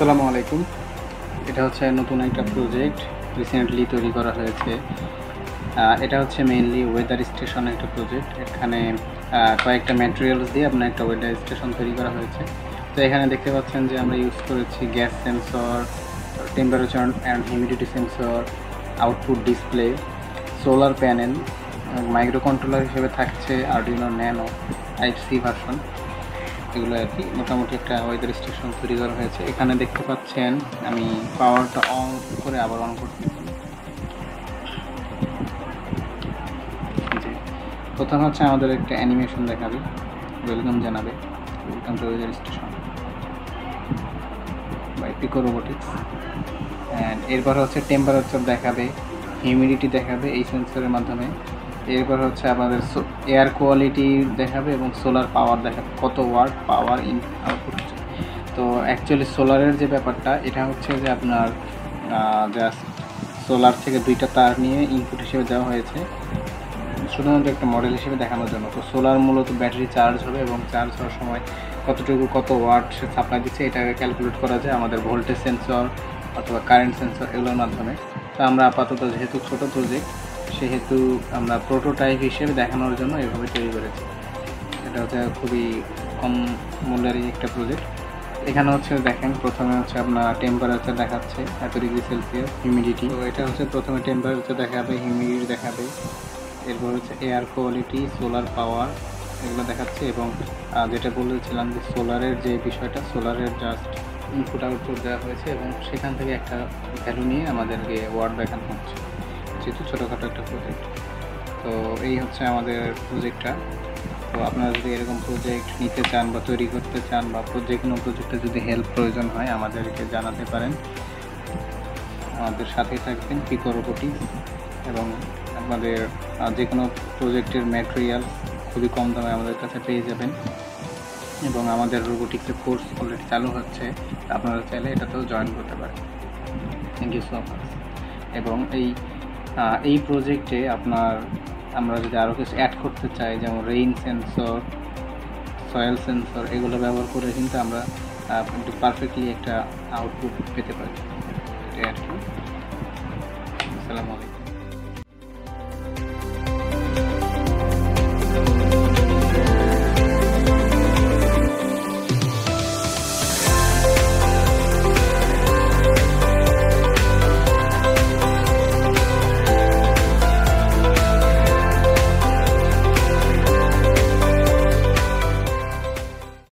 আসসালামু আলাইকুম। এটা হচ্ছে নতুন একটা প্রজেক্ট রিসেন্টলি তৈরি করা হয়েছে। এটা হচ্ছে মেইনলি ওয়েদার স্টেশন একটা প্রজেক্ট। এখানে কয়েকটা ম্যাটেরিয়ালস দিয়ে আপনার একটা ওয়েদার স্টেশন তৈরি করা হয়েছে। তো এখানে দেখতে পাচ্ছেন যে আমরা ইউজ করেছি gas sensor, temperature and humidity sensor, output display, solar panel, micro controller হিসেবে থাকছে আরডুইনো ন্যানো টাইপ-সি ভার্সন। এগুলো আর কি মোটামুটি একটা ওয়েদার স্টেশন তৈরি করা হয়েছে। এখানে দেখতে পাচ্ছেন আমি পাওয়ারটা অন করে আবার অন করতেছি। জি, প্রথম হচ্ছে আমাদের একটা অ্যানিমেশন দেখাবে, ওয়েলকাম জানাবে, welcome to weather station by Pico robotics. And এরপর হচ্ছে টেম্পারেচার দেখাবে, হিউমিডিটি দেখাবে এই সেন্সরের মাধ্যমে। এরপর হচ্ছে আমাদের এয়ার কোয়ালিটি দেখাবে এবং সোলার পাওয়ার দেখাবে, কত ওয়াট পাওয়ার ইন আউটপুট হচ্ছে। তো অ্যাকচুয়ালি সোলারের যে ব্যাপারটা, এটা হচ্ছে যে আপনার জাস্ট সোলার থেকে দুইটা তার নিয়ে ইনপুট হিসেবে দেওয়া হয়েছে শুধুমাত্র একটা মডেল হিসেবে দেখানোর জন্য। তো সোলার মূলত ব্যাটারি চার্জ হবে এবং চার্জ হওয়ার সময় কতটুকু কত ওয়াট সে সাপ্লাই দিচ্ছে এটাকে ক্যালকুলেট করা যায় আমাদের ভোল্টেজ সেন্সর অথবা কারেন্ট সেন্সর এগুলোর মাধ্যমে। তো আমরা আপাতত যেহেতু ছোটো প্রজেক্ট সেহেতু আমরা প্রোটোটাইপ হিসেবে দেখানোর জন্য এভাবে তৈরি করেছি। এটা হচ্ছে খুবই কম মূল্যেরই একটা প্রজেক্ট। এখানে হচ্ছে দেখেন প্রথমে হচ্ছে আপনার টেম্পারেচার দেখাচ্ছে এত ডিগ্রি সেলসিয়াস, হিউমিডিটি। তো এটা হচ্ছে প্রথমে টেম্পারেচার দেখাবে, হিউমিডিটি দেখাবে, এরপর হচ্ছে এয়ার কোয়ালিটি, সোলার পাওয়ার এগুলো দেখাচ্ছে। এবং যেটা বলেছিলাম যে সোলারের যে বিষয়টা, সোলারের জাস্ট ইনপুট আউটপুট দেওয়া হয়েছে এবং সেখান থেকে একটা ভ্যালু নিয়ে আমাদেরকে ওয়ার্ড দেখানো হচ্ছে, যেহেতু ছোটোখাটো একটা প্রজেক্ট। তো এই হচ্ছে আমাদের প্রজেক্টটা। তো আপনারা যদি এরকম প্রজেক্ট নিতে চান বা তৈরি করতে চান বা যে কোনো প্রজেক্টে যদি হেল্প প্রয়োজন হয় আমাদেরকে জানাতে পারেন। আমাদের সাথেই থাকবেন পিকো রোবোটিক্স এবং আপনাদের যে কোনো প্রজেক্টের ম্যাটেরিয়াল খুবই কম দামে আমাদের কাছে পেয়ে যাবেন। এবং আমাদের রোবোটিক্সের কোর্স অলরেডি চালু হচ্ছে, আপনারা চাইলে এটাতেও জয়েন করতে পারেন। Thank you so much. এবং এই প্রজেক্টে আমরা যদি আরও কিছু অ্যাড করতে চাই, যেমন রেইন সেন্সর, সয়েল সেন্সর, এগুলো ব্যবহার করে কিন্তু আমরা একটু পারফেক্টলি একটা আউটপুট পেতে পারি। এটাই আর কি। আসসালামু আলাইকুম।